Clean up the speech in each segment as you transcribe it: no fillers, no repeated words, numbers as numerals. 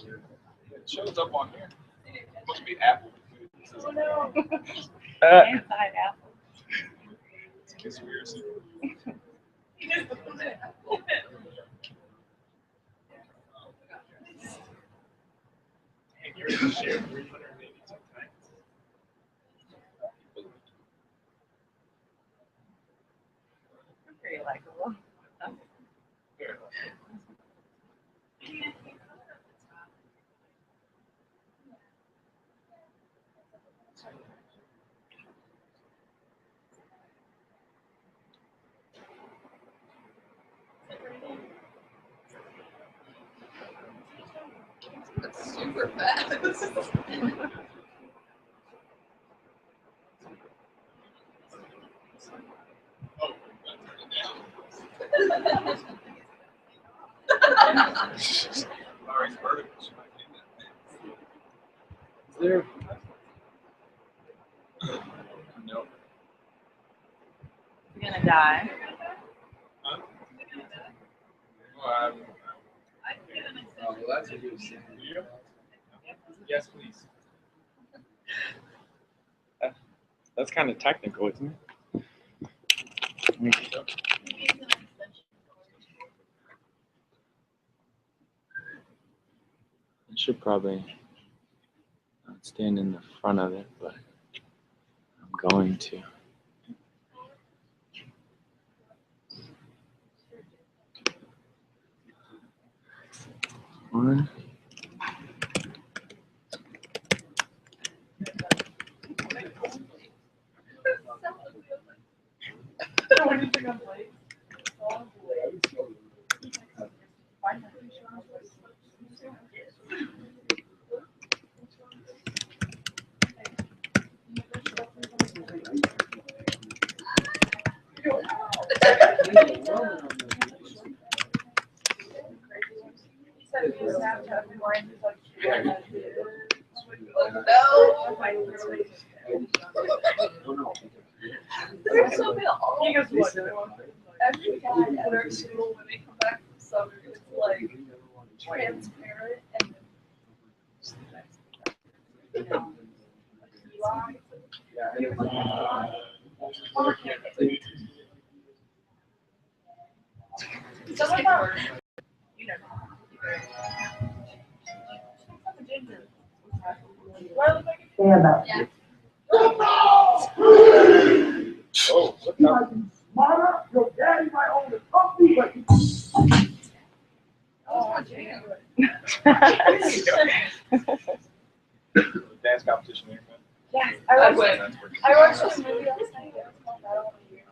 It shows up on here. It's supposed to be apple. Oh no. Inside apple. It's a conspiracy. He just put it. And you're in the share 382 times. You're pretty likable. Very That's super fast. Oh, that's Sorry, vertical. Is there? No. You're gonna die. Huh? Well, Oh, well, that's a good thing. you? Yes, please. That's kind of technical, isn't it? I should probably not stand in the front of it, but I'm going to. One. There's so many every guy at our school when they come back from summer is like transparent and someone else. You know. Stand up. Yeah. Oh, look up. Mama, your daddy might own the company, but Dance competition there, man. Yes, I watched the movie last night. It was called I Don't Want to Hear.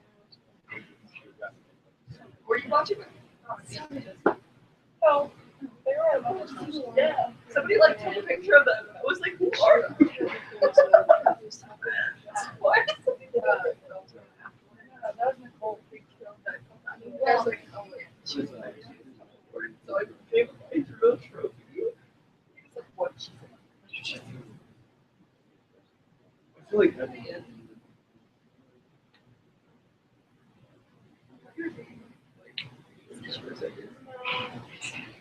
Were you watching it? Oh, they were yeah. Somebody like took a picture of them. I was like, who are you? What? That was Nicole. I was like, oh my God. She was like, so I gave away through a trophy. It's like, what? She's like, I feel like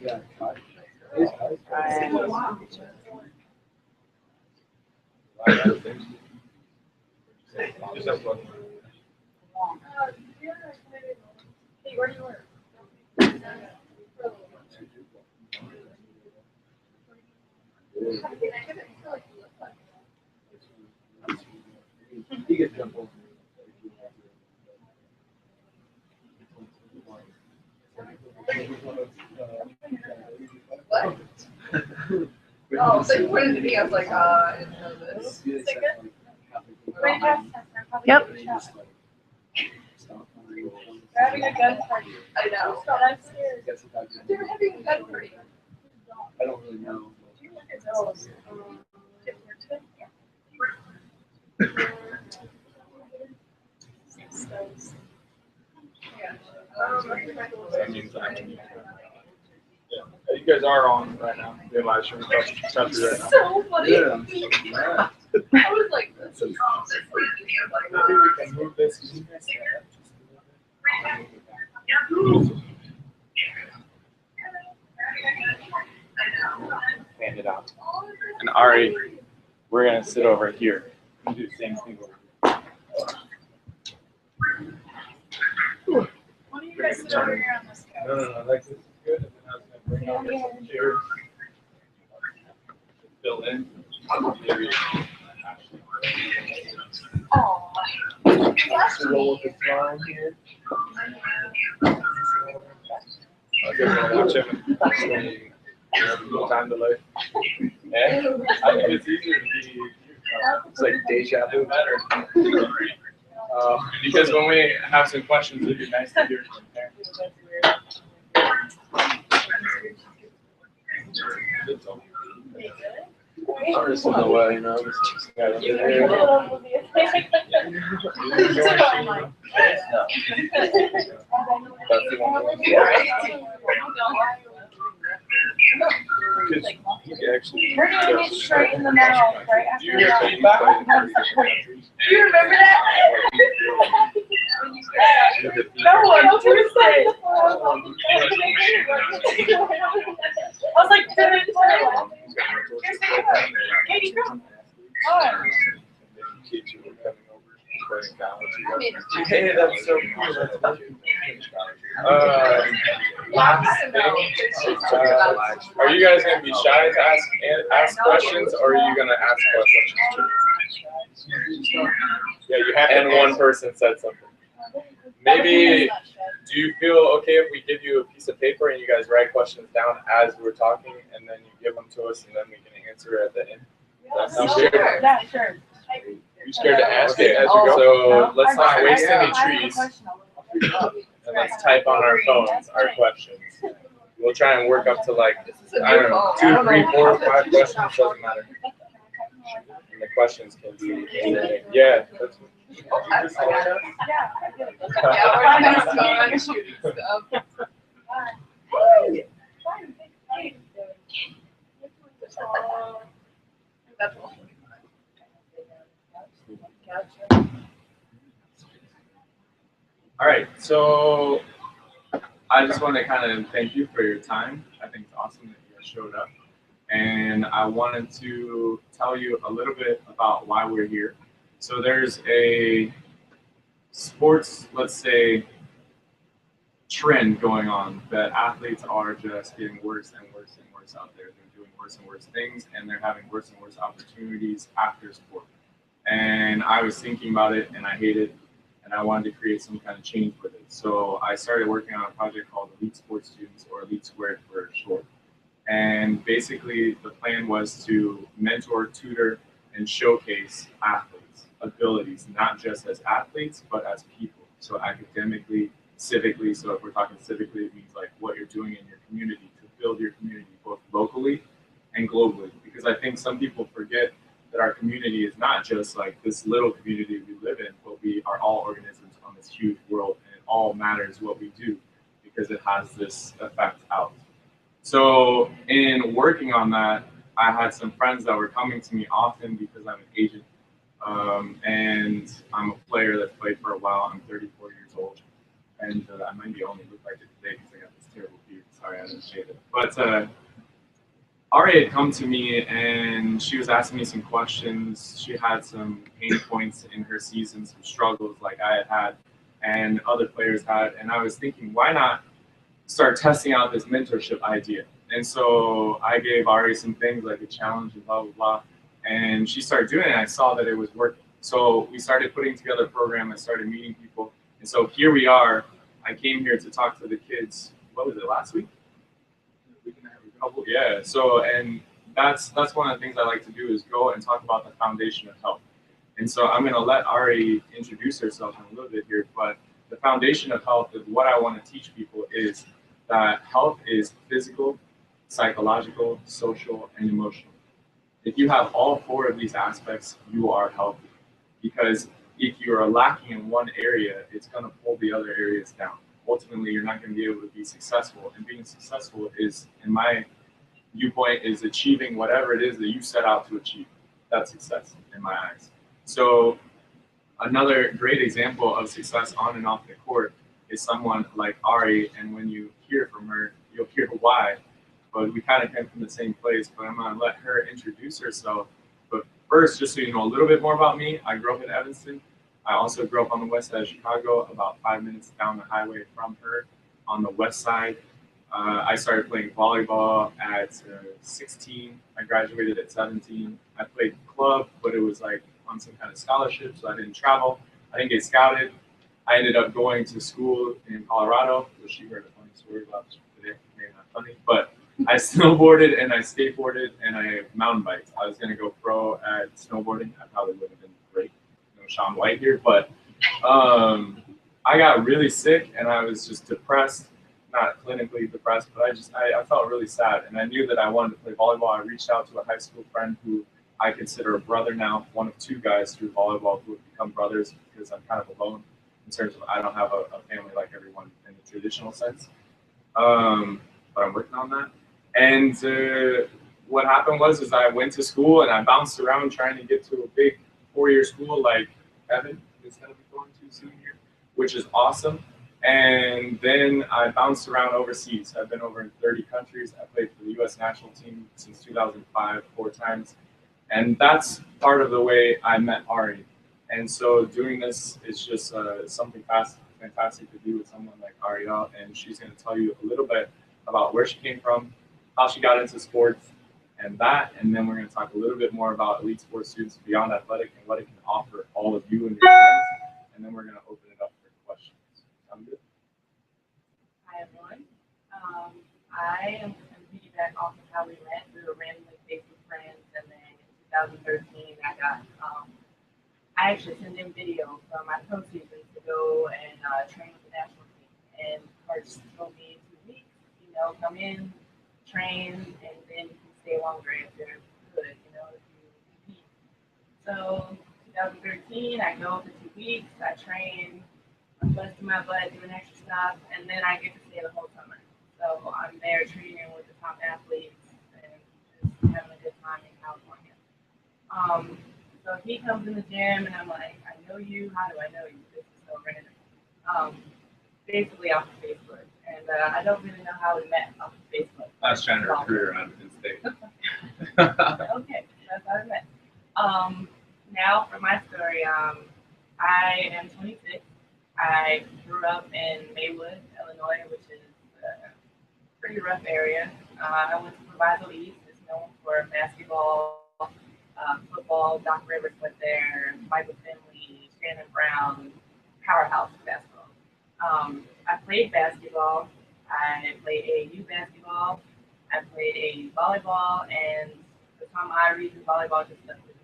yeah, Just have fun. hey, where do you work? he gets jump over. What? Oh, so you pointed to me. I was like, I didn't know this. Is it good? Yep. They're having a gun party. I know. I'm scared. They're having a gun party. I don't really know. Do you look at those? Yeah. That means yeah, you guys are on right now. You're live streaming country right now. So funny. Yeah. I was like, this is Maybe we can move this. it out. And Ari, we're gonna sit over here and do the same thing over here. Why don't you guys sit over here on this couch? No, like this is good. And then I was gonna bring over some chairs. Fill in. Maybe. Oh. Roll with the slime here. I'll just watch him and time delay. Yeah, I think it's easier to be. It's like deja vu. Better. Because when we have some questions, it'd be nice to hear from parents. I'm just in the way, you know. We're gonna get straight in the mouth right Do you after hear that. feedback? Do you remember that? No one, Tuesday. I was like, Katie, come. Hey, that's so cool. Last thing, are you guys gonna be shy to ask questions, or are you gonna ask questions? Yeah, you have. And one person said something. Maybe, do you feel okay if we give you a piece of paper and you guys write questions down as we're talking, and then you give them to us, and then we can answer at the end? That sounds good. Yeah, sure. You scared to ask it as you go? So let's not waste any trees, and let's type on our phones our questions. We'll try and work up to like, I don't know, 2, 3, 4, 5 questions, doesn't matter. And the questions can be anything. Yeah. That's all right, so I just want to kind of thank you for your time. I think it's awesome that you guys showed up. And I wanted to tell you a little bit about why we're here. So there's a sports, let's say, trend going on that athletes are just getting worse and worse and worse out there. They're doing worse and worse things, and they're having worse and worse opportunities after sport. And I was thinking about it, and I hate it, and I wanted to create some kind of change with it. So I started working on a project called Elite Sports Students, or Elite Squared for short. And basically, the plan was to mentor, tutor, and showcase athletes' abilities, not just as athletes, but as people. So academically, civically. So if we're talking civically, it means like what you're doing in your community to build your community, both locally and globally. Because I think some people forget that our community is not just like this little community we live in, but we are all organisms on this huge world, and it all matters what we do because it has this effect out. So in working on that, I had some friends that were coming to me often because I'm an agent, and I'm a player that's played for a while. I'm 34 years old, and I might be only look like it today because I got this terrible beard. Sorry, I didn't shave it. But Ari had come to me, and she was asking me some questions. She had some pain points in her season, some struggles like I had, and other players had. And I was thinking, why not start testing out this mentorship idea? And so I gave Ari some things like a challenge and blah, blah, blah. And she started doing it, and I saw that it was working. So we started putting together a program. I started meeting people. And so here we are. I came here to talk to the kids, what was it, last week? Yeah, so, and that's one of the things I like to do is go and talk about the foundation of health. And so I'm going to let Ari introduce herself in a little bit here, but the foundation of health is what I want to teach people is that health is physical, psychological, social, and emotional. If you have all 4 of these aspects, you are healthy. Because if you are lacking in one area, it's going to pull the other areas down. Ultimately, you're not going to be able to be successful. And being successful is, in my viewpoint, is achieving whatever it is that you set out to achieve. That's success in my eyes. So another great example of success on and off the court is someone like Ari. And when you hear from her, you'll hear why. but we kind of came from the same place. But I'm gonna let her introduce herself. But first, just so you know a little bit more about me, I grew up in Evanston. I also grew up on the west side of Chicago, about 5 minutes down the highway from her on the west side. I started playing volleyball at 16. I graduated at 17. I played club, but it was like on some kind of scholarship, so I didn't travel. I didn't get scouted. I ended up going to school in Colorado, which she heard a funny story about today. Maybe not funny, but I snowboarded and I skateboarded and I mountain biked. I was going to go pro at snowboarding. I probably would have been great, Sean White here, but I got really sick and I was just depressed, not clinically depressed, but I felt really sad, and I knew that I wanted to play volleyball. I reached out to a high school friend who I consider a brother now, one of two guys through volleyball who have become brothers because I'm kind of alone in terms of I don't have a family like everyone in the traditional sense, but I'm working on that. And what happened was I went to school and I bounced around trying to get to a big 4-year school like Evan is going to be going to soon here, which is awesome. And then I bounced around overseas. I've been over in 30 countries. I played for the U.S. national team since 2005, 4 times. And that's part of the way I met Ari. And so doing this is just something fantastic to do with someone like Arielle. And she's going to tell you a little bit about where she came from, how she got into sports, and that. And then we're going to talk a little bit more about elite sports students beyond athletic and what it can offer all of you and your friends. And then we're going to open it up for questions. Sound good? Hi, everyone. I am going to piggyback off of how we met. We were randomly Facebook friends, and then in 2013, I actually sent in video from my pro season to go and train with the national team. And coach told me 2 weeks, come in, train, and then you can stay longer if you're good, if you compete. So 2013, I go for 2 weeks, I train, I'm busting my butt, doing extra stuff, and then I get to stay the whole summer. So I'm there training with the top athletes and just having a good time in California. So he comes in the gym and I'm like, I know you, how do I know you? This is so random. Basically off of Facebook. And I don't really know how we met off of Facebook. I was trying to recruit her out of Penn State. Okay, that's how we met. Now for my story, I am 26. I grew up in Maywood, Illinois, which is a pretty rough area. I went to Proviso East. It's known for basketball, football. Doc Rivers went there. Michael Finley, Shannon Brown, powerhouse basketball. I played basketball. I played AAU basketball. I played AAU volleyball, and for some odd reason, volleyball just stuck with me.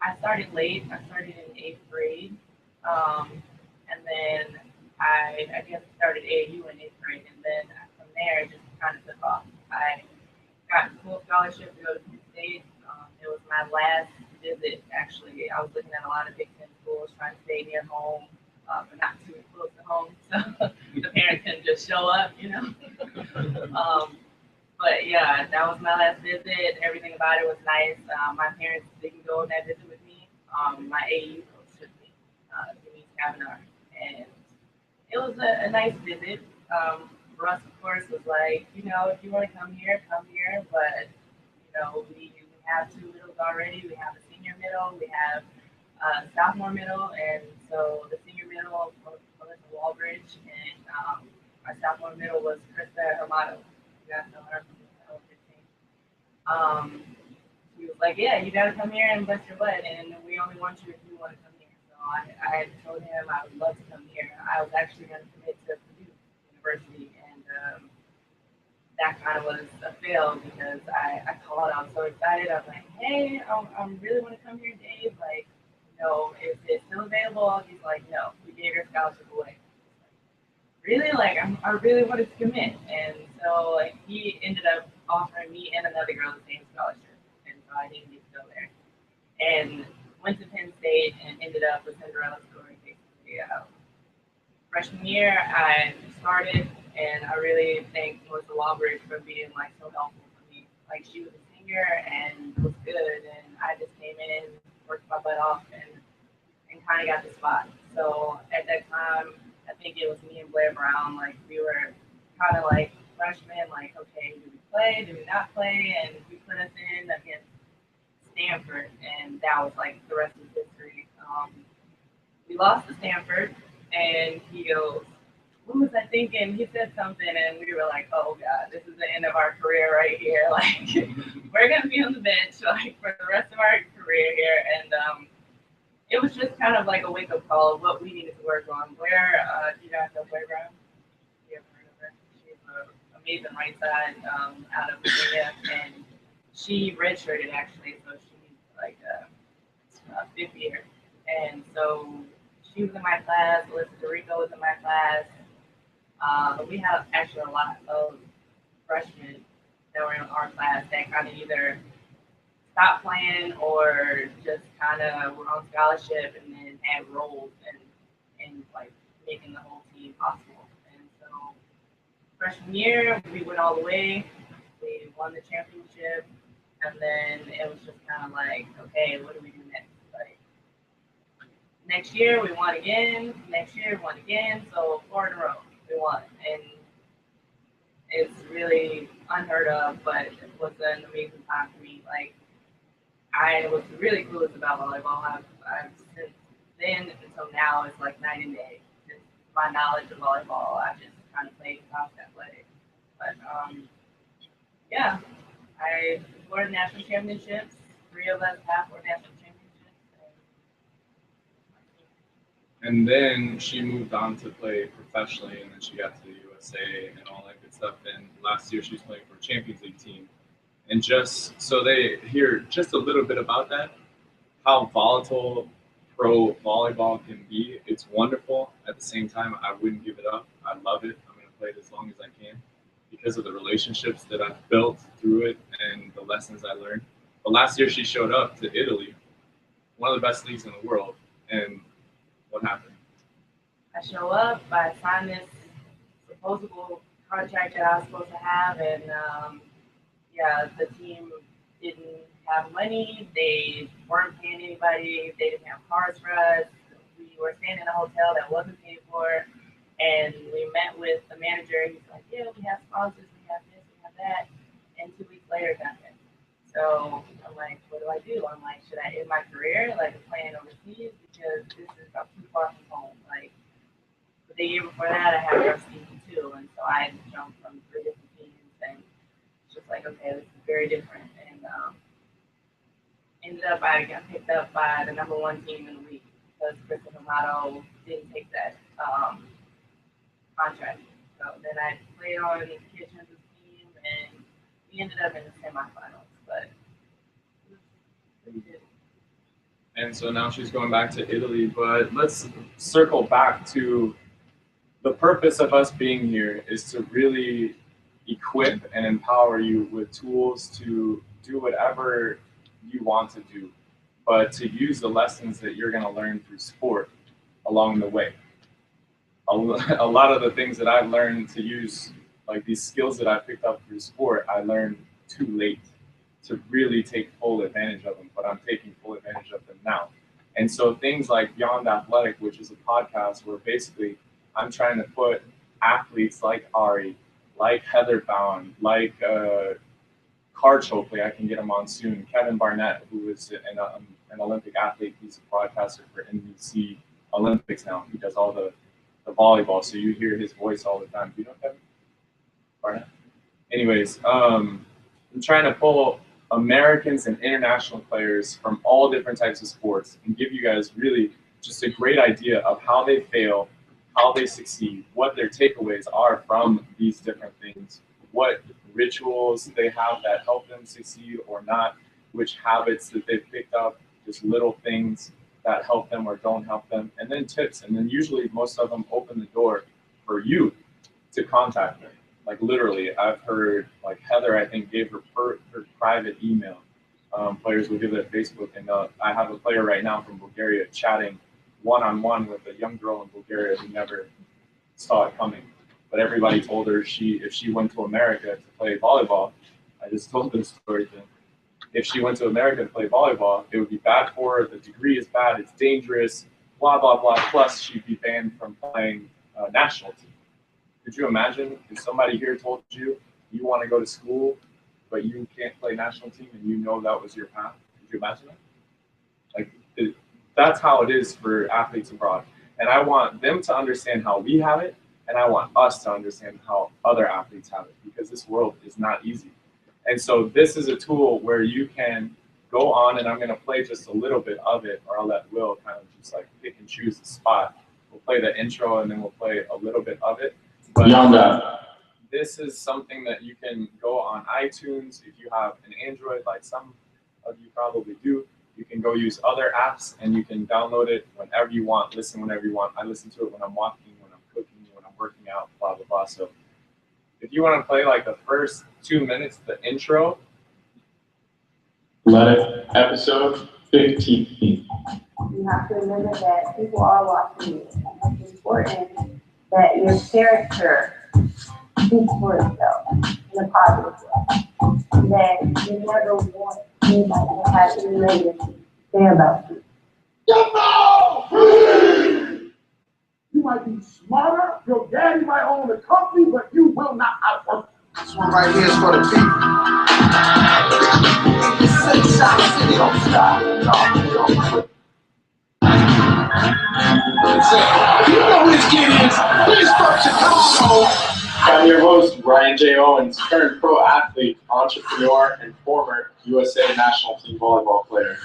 I started late. I started in 8th grade, and then I guess started AAU in 8th grade, and then from there it just kind of took off. I got a full scholarship to go to Penn State. It was my last visit, actually. I was looking at a lot of Big Ten schools, trying to stay near home, but not too close to home, so the parents couldn't just show up, But yeah, that was my last visit. Everything about it was nice. My parents didn't go on that visit with me. My AAU coach took me, Denise Kavanaugh, and it was a nice visit. Russ, of course, was like, if you want to come here, but we have 2 middles already. We have a senior middle, we have a sophomore middle, and so the senior middle was Melissa Walbridge, and our sophomore middle was Krista Hermato. You guys know her from the 15. She was like, yeah, you got to come here and bust your butt, and we only want you if you want to come here. So I told him I would love to come here. I was actually going to commit to Purdue University, and that kind of was a fail because I called. I was so excited. I was like, hey, I really want to come here, Dave. Like, is it still available? He's like, no, we gave your scholarship away. Really? Like, I really wanted to commit. And so he ended up offering me and another girl the same scholarship. And so I didn't get to go there. And went to Penn State and ended up with Cinderella story, basically. Freshman year, I started, and I really thank Melissa Walbridge for being so helpful for me. Like, she was a senior and was good, and I just came in, worked my butt off, and kind of got the spot. So at that time, I think it was me and Blair Brown. We were kind of freshmen, like, okay, do we play? Do we not play? And we put us in against Stanford, and that was like the rest of history. We lost to Stanford, and he goes, "What was I thinking?" He said something, and we were like, "Oh God, this is the end of our career right here. Like, we're gonna be on the bench like for the rest of our career here." And it was just kind of like a wake-up call of what we needed to work on. Where do you guys know Playground? You ever heard of her? She's an amazing right side out of Virginia, and she redshirted actually, so she's like a fifth year. And so she was in my class. Alyssa Dorico was in my class. We have actually a lot of freshmen that were in our class that kind of either stopped playing or just kind of were on scholarship and then had roles and like making the whole team possible. And so freshman year, we went all the way. We won the championship, and then it was just kind of like, okay, what do we do next? Like next year, we won again. Next year, we won again. So 4 in a row, we won, and it's really unheard of, but it was an amazing time for me. Like I was really clueless about volleyball. I've since then until now, it's like night and day. Just my knowledge of volleyball, I just kind of played house athletic. But yeah, I scored national championships. 3 of us have won national championships. And then she moved on to play professionally, and then she got to the USA and all that good stuff. And last year she was playing for a Champions League team. And just so they hear just a little bit about that, how volatile pro volleyball can be. It's wonderful. At the same time, I wouldn't give it up. I love it. I'm going to play it as long as I can because of the relationships that I've built through it and the lessons I learned. But last year she showed up to Italy, one of the best leagues in the world. And what happened? I show up, I sign this supposable contract that I was supposed to have, and yeah, the team didn't have money. They weren't paying anybody. They didn't have cars for us. We were staying in a hotel that wasn't paid for, and we met with the manager. He's like, "Yeah, we have sponsors. We have this. We have that." And 2 weeks later, nothing. So I'm like, "What do I do?" I'm like, "Should I end my career like playing overseas because this is I'm too far from home?" Like the year before that, I had rough season too, and so I had to jump from 3 different teams, and it's just like, okay, this is very different. And ended up I got picked up by the #1 team in the league because Kristen Amato didn't take that contract. So then I played on Piacenza's team, and we ended up in the semifinals, but it was pretty good. And so now she's going back to Italy. But let's circle back to the purpose of us being here is to really equip and empower you with tools to do whatever you want to do, but to use the lessons that you're going to learn through sport along the way. A lot of the things that I've learned to use, like these skills that I picked up through sport, I learned too late to really take full advantage of them, but I'm taking full advantage of them now. And so things like Beyond Athletic, which is a podcast where basically I'm trying to put athletes like Ari, like Heather Bowen, like Karch, hopefully I can get him on soon, Kevin Barnett, who is an Olympic athlete. He's a broadcaster for NBC Olympics now. He does all the volleyball, so you hear his voice all the time. Do you know Kevin Barnett? Anyways, I'm trying to pull Americans and international players from all different types of sports and give you guys really just a great idea of how they fail, how they succeed, what their takeaways are from these different things, what rituals they have that help them succeed or not, which habits that they've picked up, just little things that help them or don't help them, and then tips. And then usually most of them open the door for you to contact them. Like literally, I've heard like Heather, I think, gave her private email. Players will give their Facebook, and I have a player right now from Bulgaria chatting one-on-one with a young girl in Bulgaria who never saw it coming. But everybody told her if she went to America to play volleyball, I just told this story to them. If she went to America to play volleyball, it would be bad for her. The degree is bad. It's dangerous. Blah blah blah. Plus, she'd be banned from playing national team. Could you imagine if somebody here told you you want to go to school, but you can't play national team and you know that was your path? Could you imagine that? Like, that's how it is for athletes abroad. And I want them to understand how we have it, and I want us to understand how other athletes have it, because this world is not easy. And so this is a tool where you can go on, and I'm going to play just a little bit of it, or I'll let Will kind of just like pick and choose the spot. We'll play the intro, and then we'll play a little bit of it. But Beyond that, this is something that you can go on iTunes if you have an Android, like some of you probably do. You can go use other apps, and you can download it whenever you want, listen whenever you want. I listen to it when I'm walking, when I'm cooking, when I'm working out, blah, blah, blah. So if you want to play like the first 2 minutes, the intro. Athletic episode 15. You have to remember that people are watching you. And it's important that your character speaks for itself in a positive way. That you never want anybody to have any negative to say about you. You might be smarter, your daddy might own the company, but you will not outwork. This one right here is for the people. City don't stop. You know who this kid is. He's from Chicago. I'm your host, Ryan J. Owens, current pro athlete, entrepreneur, and former USA national team volleyball player.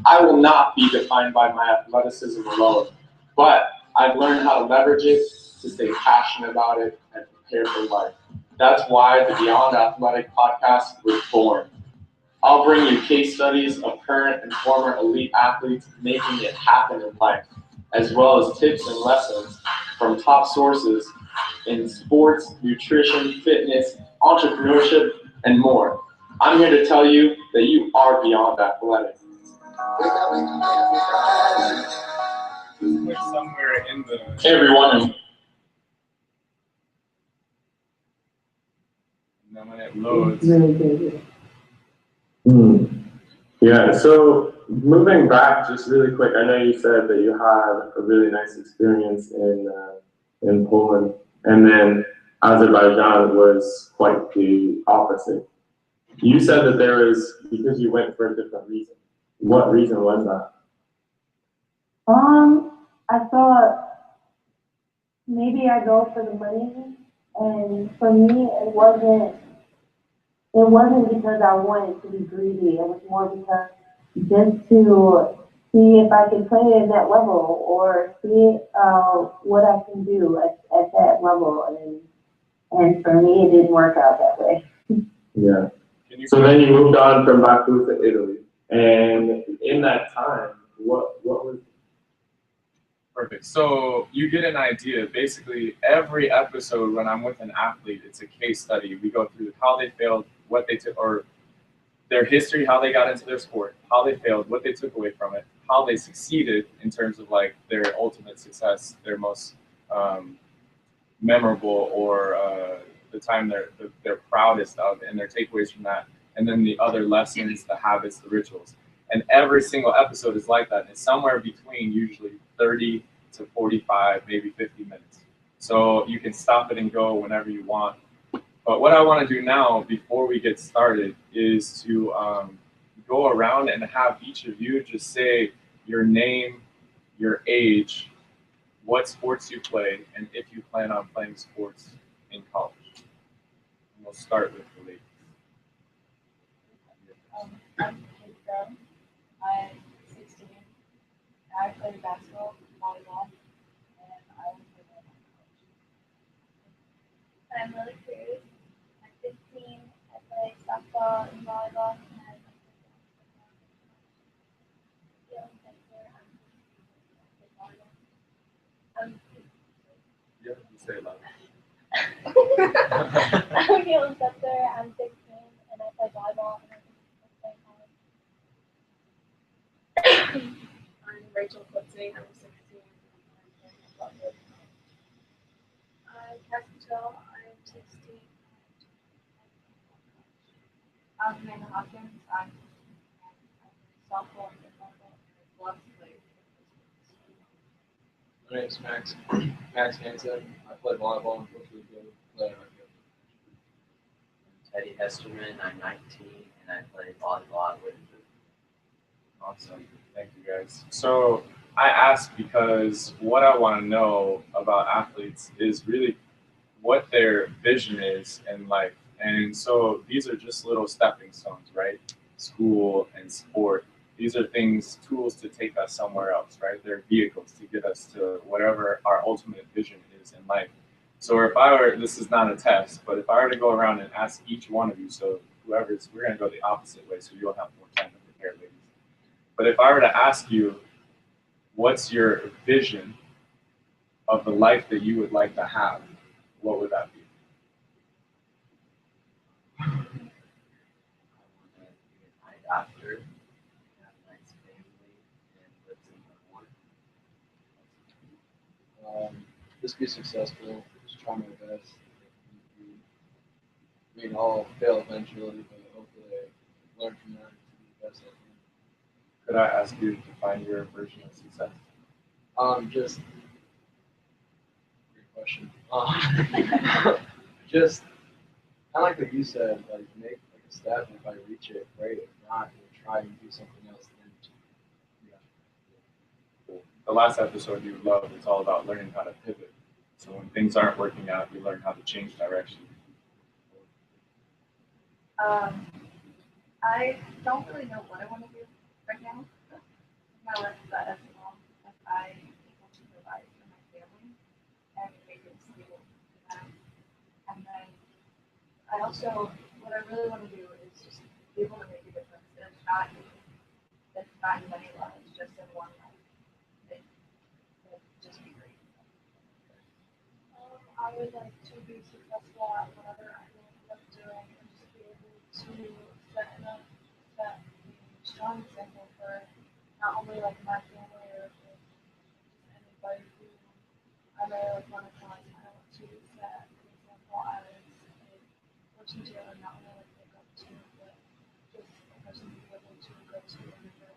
I will not be defined by my athleticism alone, but I've learned how to leverage it to stay passionate about it and prepare for life. That's why the Beyond Athletic podcast was born. I'll bring you case studies of current and former elite athletes making it happen in life, as well as tips and lessons from top sources in sports, nutrition, fitness, entrepreneurship, and more. I'm here to tell you that you are beyond athletic. We're somewhere in the. Hey everyone. And then when it loads. Yeah, so moving back just really quick, I know you said that you had a really nice experience in Poland, and then Azerbaijan was quite the opposite. You said that there was, because you went for a different reason. What reason was that? I thought maybe I go for the money, and for me, it wasn't because I wanted to be greedy. It was more because just to see if I could play at that level or see what I can do at that level. And for me, it didn't work out that way. Yeah. So then you moved on from Baku to Italy. And in that time, what was Perfect. So you get an idea. Basically, every episode when I'm with an athlete, it's a case study. We go through how they failed, what they took, or their history, how they got into their sport, how they failed, what they took away from it, how they succeeded in terms of like their ultimate success, their most memorable, or the time they're proudest of, and their takeaways from that, and then the other lessons, the habits, the rituals. And every single episode is like that. It's somewhere between usually 30 to 45, maybe 50 minutes. So you can stop it and go whenever you want. But what I want to do now, before we get started, is to go around and have each of you just say your name, your age, what sports you play, and if you plan on playing sports in college. And we'll start with the ladies. I'm Piacenza. I'm 16. I play basketball, volleyball, and I will play volleyball. I'm really curious. I'm 15. I play softball and volleyball. And I'm Yeah, you say it loud. I'm Caitlin Scepter. I'm 16 and I play volleyball and I'm playing college. I'm Rachel Clipsing. I'm 16. I'm Cassichelle. I'm 16. I'm Amanda Hawkins. I'm softball and volleyball, and I love to play. My name's Max. Max Hansen. I play volleyball and Coach Lugo. Play Teddy Hesterman. I'm 19 and I play volleyball with. Awesome. Thank you guys. So I ask because what I want to know about athletes is really what their vision is in life. And so these are just little stepping stones, right? School and sport. These are things, tools to take us somewhere else, right? They're vehicles to get us to whatever our ultimate vision is in life. So if I were, this is not a test, but if I were to go around and ask each one of you, so whoever's, we're going to go the opposite way so you'll have more time to prepare, ladies. But if I were to ask you, what's your vision of the life that you would like to have, what would that be? I want to be a high doctor, have a nice family, and live in my Just be successful. Just try my best. I mean, I'll fail eventually, but hopefully I learn from that and do the best I can. Could I ask you to define your version of success? Just great question. Just kind of like what you said, like make like a step, and if I reach it, great. If not, we'll try and do something else then. Cool. The last episode you loved, it's all about learning how to pivot. So when things aren't working out, you learn how to change direction. I don't really know what I want to do right now. My life is that as long as I am able to provide for my family and make it stable for them. And then I also, what I really want to do is just be able to make a difference. And it's not in many lives, just in one life. It'd just be great. I would like to be successful at whatever I end up doing and just be able to set a strong example for not only like my family or just anybody who I may like want to join. I want to set an example as a person to not only like look up to, but just a person to be able to go to and do.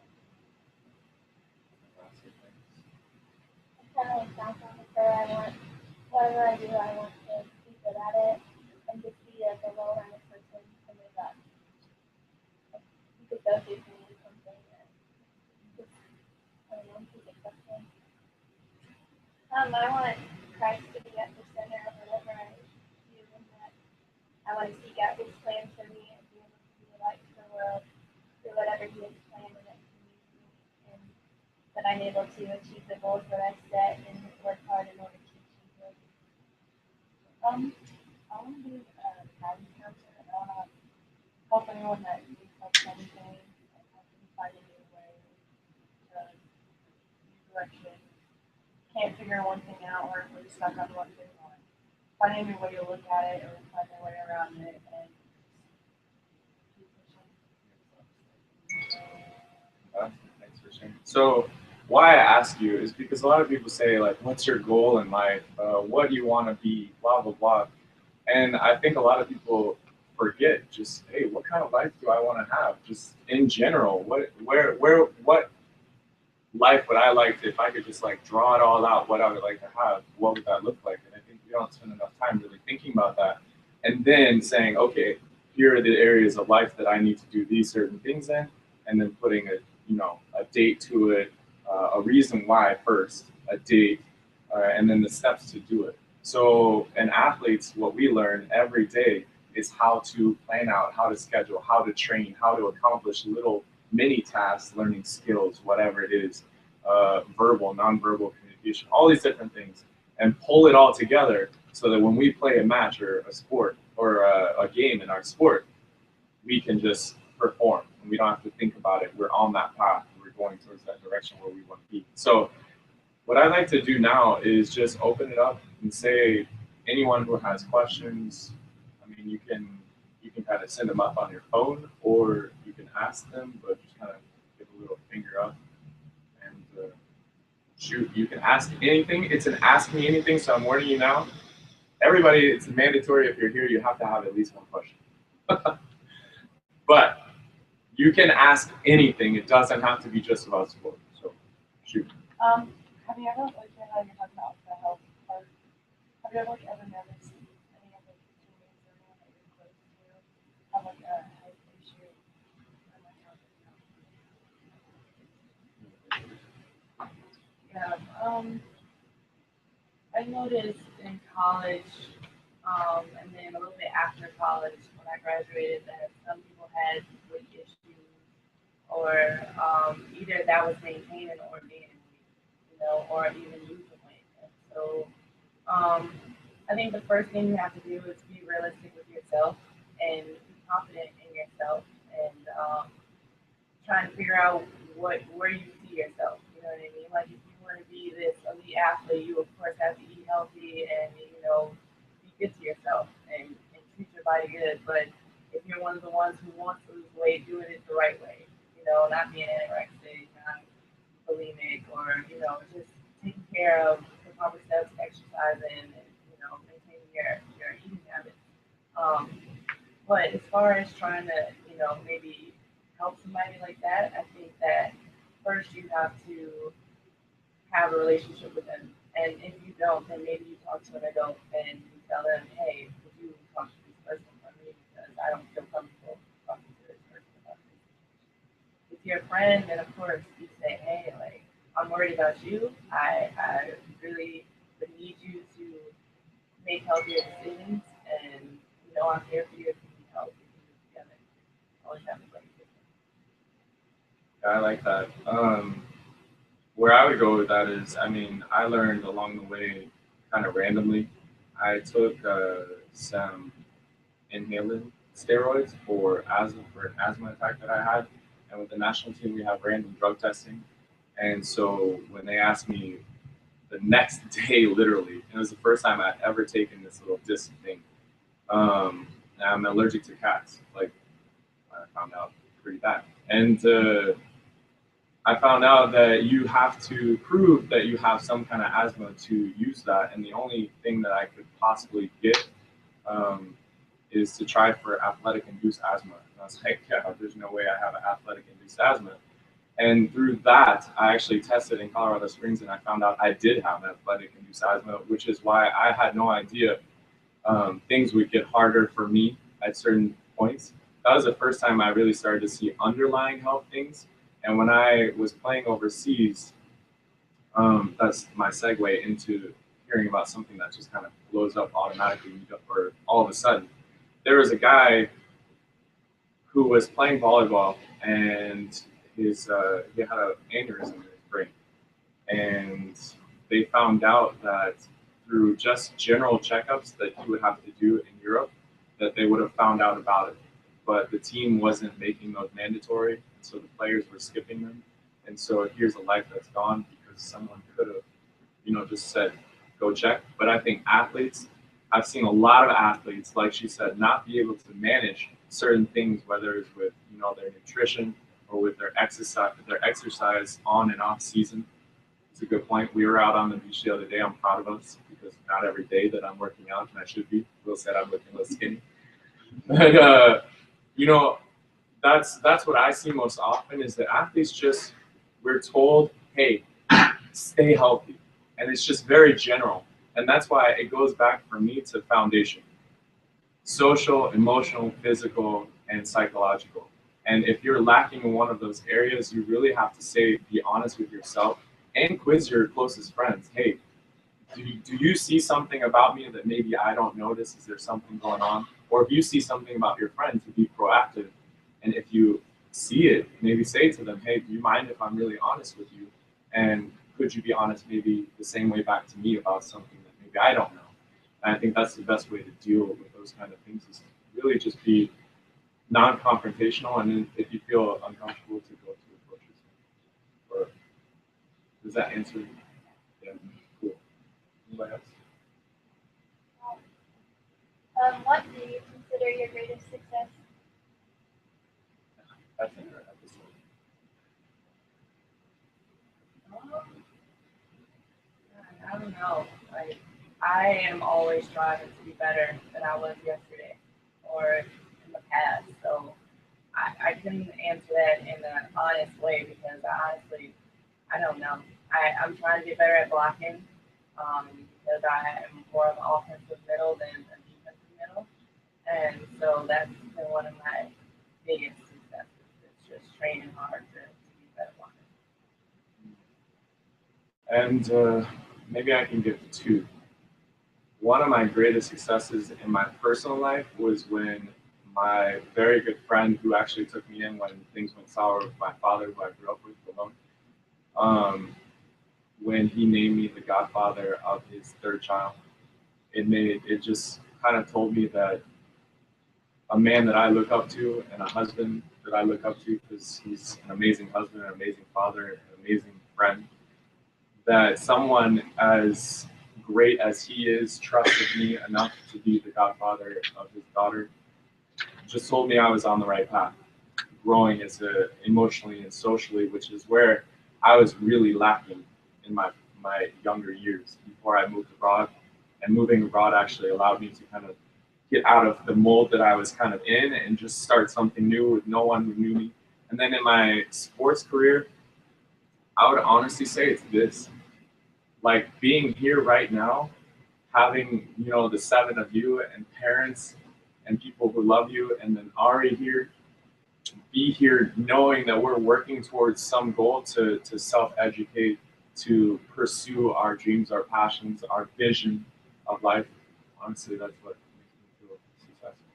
Kind of like back on the prayer, I want, whatever I do, I want to be good at it and just be like a well-rounded person, somebody that like, you could go through something and just, I don't know, be successful. I want Christ to be at the center of whatever I do, and that I want to seek out His plan for me and be able to be a light to the world through whatever He has planned and that He needs me, and that I'm able to achieve the goals that I set and work hard in order to achieve them. I want to be a guidance counselor. I want to help anyone that needs help with anything, and help them find a new way to new direction. Can't figure one thing out, or we're stuck on one thing. Or find a new way to look at it, or find a way around it, and keep pushing. Thanks for sharing. So why I ask you is because a lot of people say, like, what's your goal in life? What do you want to be? Blah, blah, blah. And I think a lot of people forget just, hey, what kind of life do I want to have? Just in general, what life would I like to, if I could just like draw it all out, what I would like to have, what would that look like? And I think we don't spend enough time really thinking about that. And then saying, okay, here are the areas of life that I need to do these certain things in, and then putting a date to it, a reason why first, a date, and then the steps to do it. So in athletes, what we learn every day is how to plan out, how to schedule, how to train, how to accomplish little mini tasks, learning skills, whatever it is, verbal, nonverbal communication, all these different things, and pull it all together so that when we play a match or a sport or a game in our sport, we can just perform and we don't have to think about it. We're on that path. We're going towards that direction where we want to be. So what I like to do now is just open it up and say, anyone who has questions, I mean, you can kind of send them up on your phone, or you can ask them, but just kind of give a little finger up and shoot. You can ask anything. It's an ask me anything, so I'm warning you now. Everybody, it's mandatory if you're here, you have to have at least one question. But you can ask anything. It doesn't have to be just about sport. So shoot. Kind have you ever, like, you know, you're talking about the health part, have you ever, like, ever noticed any of, like, your teammates or anyone that you're close to have, like, a health issue? And, like, how Yeah. I noticed in college, and then a little bit after college when I graduated that some people had weight issues or either that was maintaining or gaining weight, you know, or even losing weight. And so I think the first thing you have to do is be realistic with yourself and be confident in yourself and trying to figure out where you see yourself. You know what I mean? Like if you want to be this elite athlete, you of course have to eat healthy and you know be good to yourself and treat your body good. But if you're one of the ones who wants to lose weight, doing it the right way. You know, not being anorexic, not bulimic, or you know just taking care of the proper steps, exercising, and you know maintaining your eating habits. Um, but as far as trying to, you know, maybe help somebody like that, I think that first you have to have a relationship with them. And if you don't, then maybe you talk to an adult and you tell them, hey, would you talk to this person for me because I don't feel comfortable talking to this person about this. If you're a friend, then of course you say, hey, like, I'm worried about you. I really would need you to make healthier decisions and you know I'm here for you if you need help. We can do it together. Always have a place. I like that. Where I would go with that is, I mean, I learned along the way, kind of randomly. I took some inhalant steroids for an asthma attack that I had, and with the national team we have random drug testing, and so when they asked me the next day, literally, it was the first time I'd ever taken this little disc thing. And I'm allergic to cats, like I found out pretty bad, and I found out that you have to prove that you have some kind of asthma to use that, and the only thing that I could possibly get is to try for athletic-induced asthma. And I was like, yeah, there's no way I have an athletic-induced asthma. And through that, I actually tested in Colorado Springs, and I found out I did have athletic-induced asthma, which is why I had no idea things would get harder for me at certain points. That was the first time I really started to see underlying health things. And when I was playing overseas, that's my segue into hearing about something that just kind of blows up automatically or all of a sudden. There was a guy who was playing volleyball and he had an aneurysm in his brain. And they found out that through just general checkups that he would have to do in Europe, that they would have found out about it. But the team wasn't making those mandatory, so the players were skipping them. And so here's a life that's gone because someone could have, you know, just said, go check. But I think athletes, I've seen a lot of athletes, like she said, not be able to manage certain things, whether it's with, you know, their nutrition or with their exercise on and off season. It's a good point. We were out on the beach the other day. I'm proud of us because not every day that I'm working out, and I should be. Will said I'm looking less skinny. But, you know, that's what I see most often is that athletes just, we're told, hey, stay healthy. And it's just very general. And that's why it goes back for me to foundation. Social, emotional, physical, and psychological. And if you're lacking in one of those areas, you really have to be honest with yourself and quiz your closest friends. Hey, do you see something about me that maybe I don't notice? Is there something going on? Or if you see something about your friend, to be proactive. And if you see it, maybe say to them, hey, do you mind if I'm really honest with you? And could you be honest maybe the same way back to me about something that maybe I don't know? And I think that's the best way to deal with those kind of things is to really just be non-confrontational. And then if you feel uncomfortable, to go to the coaches. Or does that answer? Yeah, cool. Anybody else? What do you consider your greatest success? That's in our episode. I don't know. Like, I am always striving to be better than I was yesterday or in the past. So I couldn't answer that in an honest way because honestly, I don't know. I'm trying to get better at blocking because I am more of an offensive middle than a defensive middle. And so that's been one of my biggest successes. It's just training hard to be better blocker. And maybe I can give two. One of my greatest successes in my personal life was when my very good friend, who actually took me in when things went sour with my father, who I grew up with alone, when he named me the godfather of his third child. It just kind of told me that a man that I look up to and a husband that I look up to, because he's an amazing husband, an amazing father, an amazing friend, that someone as great as he is trusted me enough to be the godfather of his daughter just told me I was on the right path, growing as emotionally and socially, which is where I was really lacking in my younger years before I moved abroad. And moving abroad actually allowed me to kind of get out of the mold that I was kind of in and just start something new with no one who knew me. And then in my sports career, I would honestly say it's this. Like being here right now, having, the seven of you and parents and people who love you, and then Ari here, be here knowing that we're working towards some goal to self-educate, to pursue our dreams, our passions, our vision of life. Honestly, that's what makes me feel successful.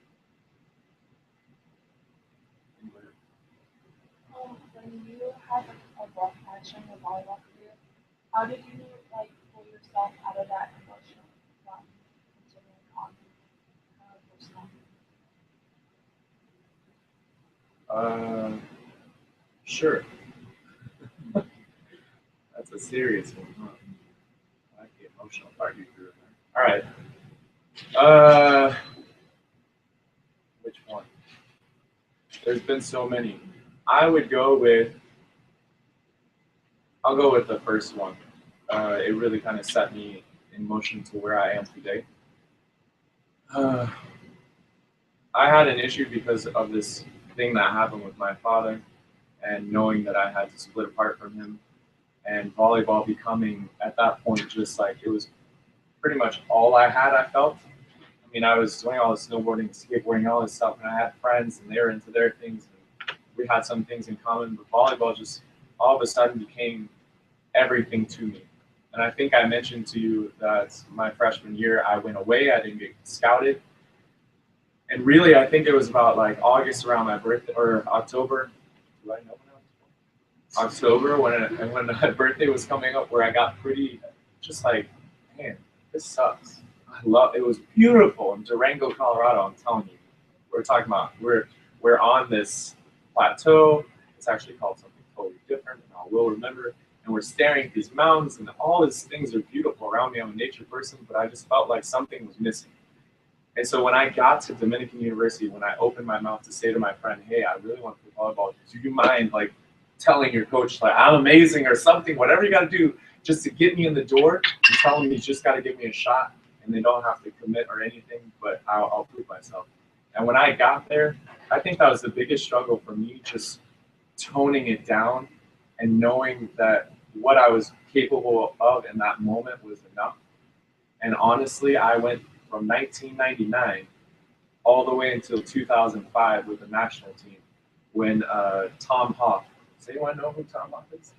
When you have a rough patch in your volleyball career, how did you pull yourself out of that emotion from continuing on personal? Sure. That's a serious one, huh? I like the emotional part you threw in there. All right. Which one? There's been so many. I'll go with the first one. It really kind of set me in motion to where I am today. I had an issue because of this thing that happened with my father, and knowing that I had to split apart from him, and volleyball becoming at that point just like it was pretty much all I had. I felt. I mean, I was doing all the snowboarding, skateboarding, all this stuff, and I had friends, and they were into their things, and we had some things in common. But volleyball just all of a sudden became everything to me. And I think I mentioned to you that my freshman year, I went away. I didn't get scouted. And really, I think it was about like August around my birthday, or October. Do I know when I was born? October, when my birthday was coming up, where I got pretty, just like, man, this sucks. It was beautiful in Durango, Colorado. I'm telling you, we're talking about we're on this plateau. It's actually called something totally different, and I will remember. And we're staring at these mountains, and all these things are beautiful around me. I'm a nature person, but I just felt like something was missing. And so when I got to Dominican University, when I opened my mouth to say to my friend, "Hey, I really want to play volleyball. Do you mind telling your coach I'm amazing or something? Whatever you got to do just to get me in the door and tell him he's just got to give me a shot, and they don't have to commit or anything, but I'll prove myself." And when I got there, I think that was the biggest struggle for me, just toning it down and knowing that what I was capable of in that moment was enough. And honestly, I went from 1999 all the way until 2005 with the national team when Tom Hoff, does anyone know who Tom Hoff is?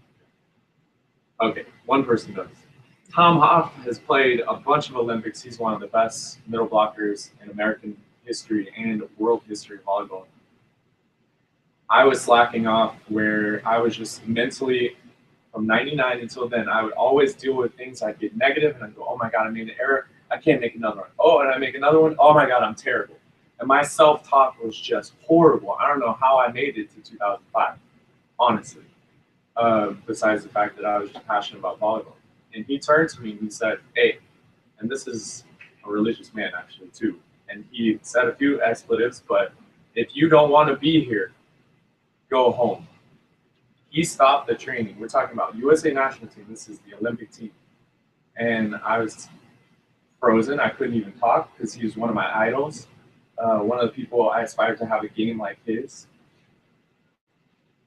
Okay, one person does. Tom Hoff has played a bunch of Olympics. He's one of the best middle blockers in American history and world history of volleyball. I was slacking off where I was just mentally, from 99 until then, I would always deal with things. I'd get negative and I'd go, "Oh my God, I made an error. I can't make another one. Oh, and I make another one. Oh my God, I'm terrible." And my self-talk was just horrible. I don't know how I made it to 2005, honestly, besides the fact that I was just passionate about volleyball. And he turned to me and he said, "Hey," and this is a religious man actually too, and he said a few expletives, but if you don't want to be here, go home. He stopped the training. We're talking about USA national team. This is the Olympic team. And I was frozen. I couldn't even talk because he was one of my idols. One of the people I aspired to have a game like his.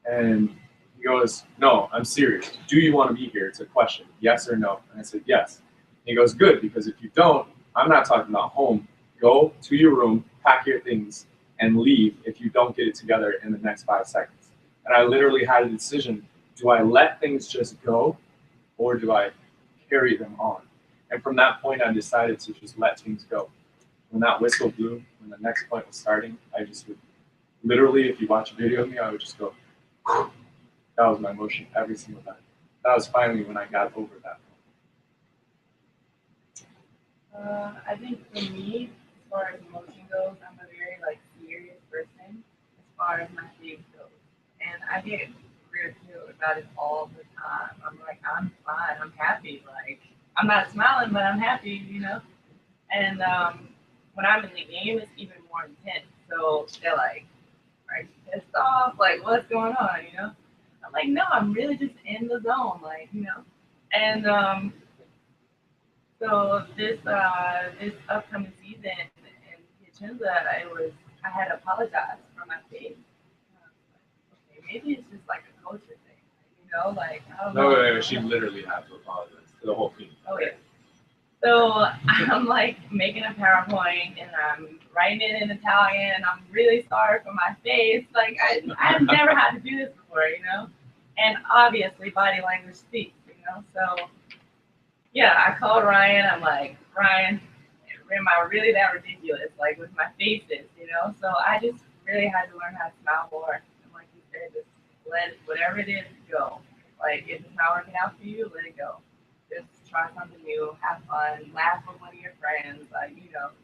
And He goes, no, I'm serious. Do you want to be here? It's a question. Yes or no? And I said, yes. He goes, good, because if you don't, I'm not talking about home. Go to your room, pack your things, and leave if you don't get it together in the next 5 seconds. And I literally had a decision. Do I let things just go, or do I carry them on? And from that point, I decided to just let things go. When that whistle blew, when the next point was starting, I just would, literally, if you watch a video of me, I would just go, whew. That was my motion every single time. That was finally when I got over that. I think for me, as far as emotion goes, I'm a very serious person as far as my faith goes, and I get ridiculed about it all the time. I'm like, I'm fine, I'm happy. I'm not smiling, but I'm happy, And when I'm in the game, it's even more intense. So they're like, "Are you pissed off? What's going on?" I'm like, "No, I'm really just in the zone." And so this upcoming season in Piacenza, I had to apologize for my face. Okay, maybe it's just a culture thing, I don't know. No, she literally had to apologize to the whole team. Oh yeah. So I'm making a PowerPoint and I'm writing it in Italian and I'm really sorry for my face. I've never had to do this before, And obviously body language speaks, So yeah, I called Ryan. I'm like, Ryan, am I really that ridiculous? With my faces, So I just really had to learn how to smile more. And like you said, just let whatever it is go. If it's not working out for you, let it go. Just try something new, have fun, laugh with one of your friends,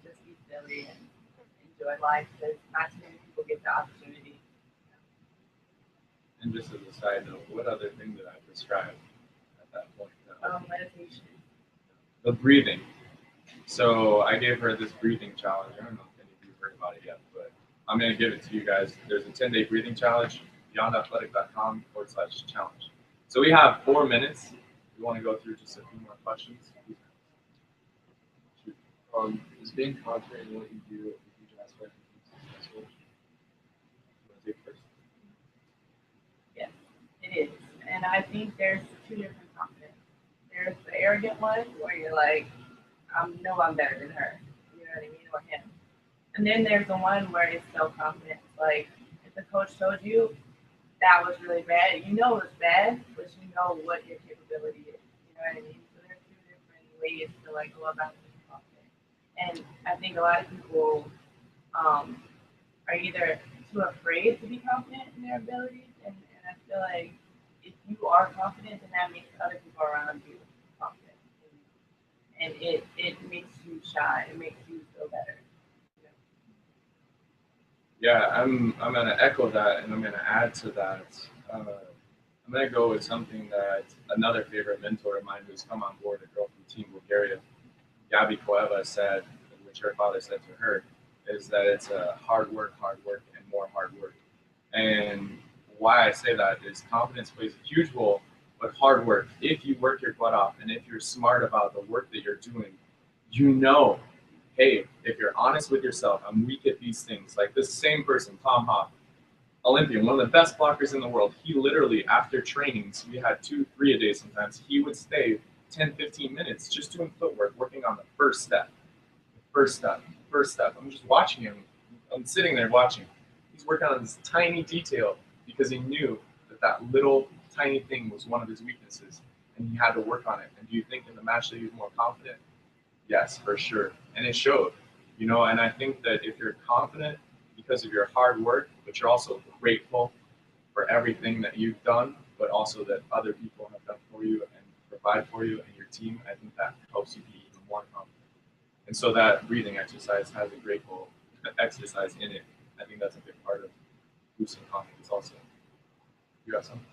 just be silly and enjoy life because not too many people get the opportunity. And just as a side note, what other thing did I prescribe at that point? Meditation. The breathing. So I gave her this breathing challenge. I don't know if any of you heard about it yet, but I'm going to give it to you guys. There's a 10-day breathing challenge, beyondathletic.com/challenge. So we have 4 minutes. We want to go through just a few more questions. Is being confident in what you do a huge aspect of being successful? You want to take first? Yes, it is. And I think there's 2 different confidence. There's the arrogant one where you're like, I know I'm better than her. You know what I mean? Or him. And then there's the one where it's self-confidence. If the coach told you that was really bad, you know it's bad, but you know what your capability is. You know what I mean? So there's 2 different ways to go about being confident. And I think a lot of people are either too afraid to be confident in their abilities, and I feel like if you are confident, then that makes other people around you confident. And it makes you shine. It makes you feel better. Yeah, I'm going to echo that, and I'm going to add to that. I'm going to go with something that another favorite mentor of mine who's come on board, a girl from Team Bulgaria, Gabi Koeva, said, which her father said to her, is that it's a hard work, and more hard work. And why I say that is confidence plays a huge role, but hard work. If you work your butt off and if you're smart about the work that you're doing, hey, if you're honest with yourself, I'm weak at these things. This same person, Tom Hoff, Olympian, one of the best blockers in the world, he literally, after trainings, we had 2-3 a day sometimes, he would stay 10-15 minutes just doing footwork, working on the first step. I'm just watching him. I'm sitting there watching. He's working on this tiny detail because he knew that little tiny thing was one of his weaknesses, and he had to work on it. And do you think in the match that he was more confident? Yes, for sure. And it showed, and I think that if you're confident because of your hard work, but you're also grateful for everything that you've done, but also that other people have done for you and provide for you and your team, I think that helps you be even more confident. And so that breathing exercise has a grateful exercise in it. I think that's a big part of boosting confidence also. You got something?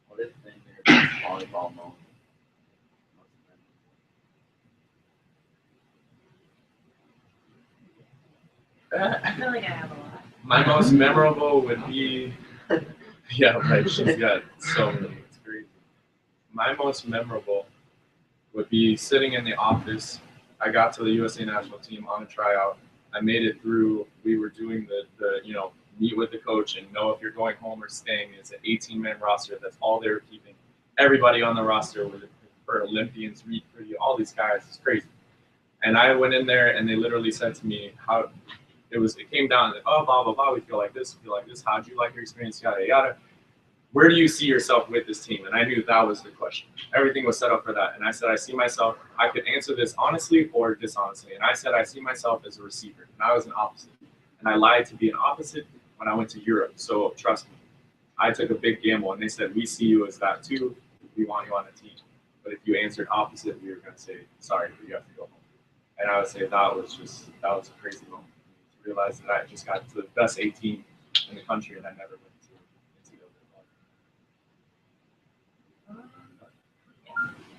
What is the best volleyball moment? I feel like I have a lot. My most memorable would be, yeah, right, she's got so many, it's crazy. My most memorable would be sitting in the office. I got to the USA national team on a tryout. I made it through, we were doing the meet with the coach and know if you're going home or staying. It's an 18-man roster. That's all they're keeping. Everybody on the roster for Olympians, Reed Pretty, all these guys. It's crazy. And I went in there and they literally said to me how it came down to, oh, blah, blah, blah. We feel like this. We feel like this. How'd you like your experience? Yada, yada. Where do you see yourself with this team? And I knew that was the question. Everything was set up for that. And I said, I see myself, I could answer this honestly or dishonestly. And I said, I see myself as a receiver. And I was an opposite. And I lied to be an opposite when I went to Europe. So trust me, I took a big gamble. And they said, we see you as that too. We want you on the team. But if you answered opposite, we were going to say, sorry, you have to go home. And I would say that was a crazy moment to realize that I just got to the best 18 in the country and I never went to NCAA.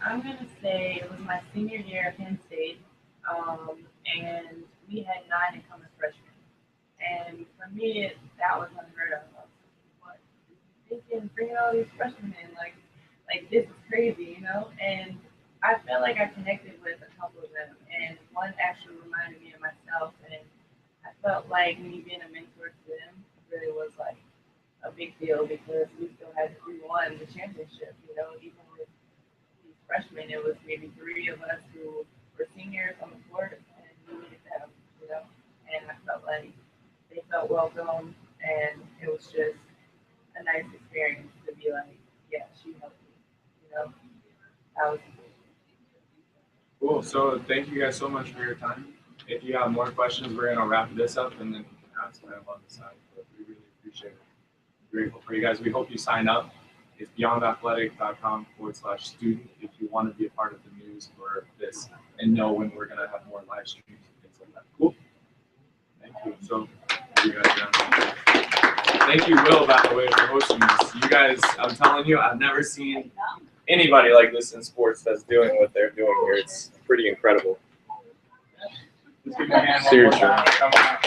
I'm going to say it was my senior year at Penn State, and we had 9 incoming freshmen. And for me, that was unheard of. I was like, what? They can bring all these freshmen in, like this is crazy, you know? And I felt like I connected with a couple of them, and one actually reminded me of myself, and I felt like me being a mentor to them really was like a big deal because we still had we won the championship, you know, even with these freshmen, it was maybe 3 of us who were seniors on the court, and we needed them, you know, and I felt like they felt welcome, and it was just a nice experience to be like, yeah, she helped me, you know, that was Cool. So thank you guys so much for your time. If you have more questions, we're going to wrap this up and then you can ask them on the side. But we really appreciate it. We're grateful for you guys. We hope you sign up. It's beyondathletic.com/student if you want to be a part of the news for this and know when we're going to have more live streams and things like that. Cool. Thank you. So you guys down. Thank you, Will, by the way, for hosting this. You guys, I'm telling you, I've never seen anybody like this in sports that's doing what they're doing here. It's pretty incredible. Just give me a hand one more time. Come on.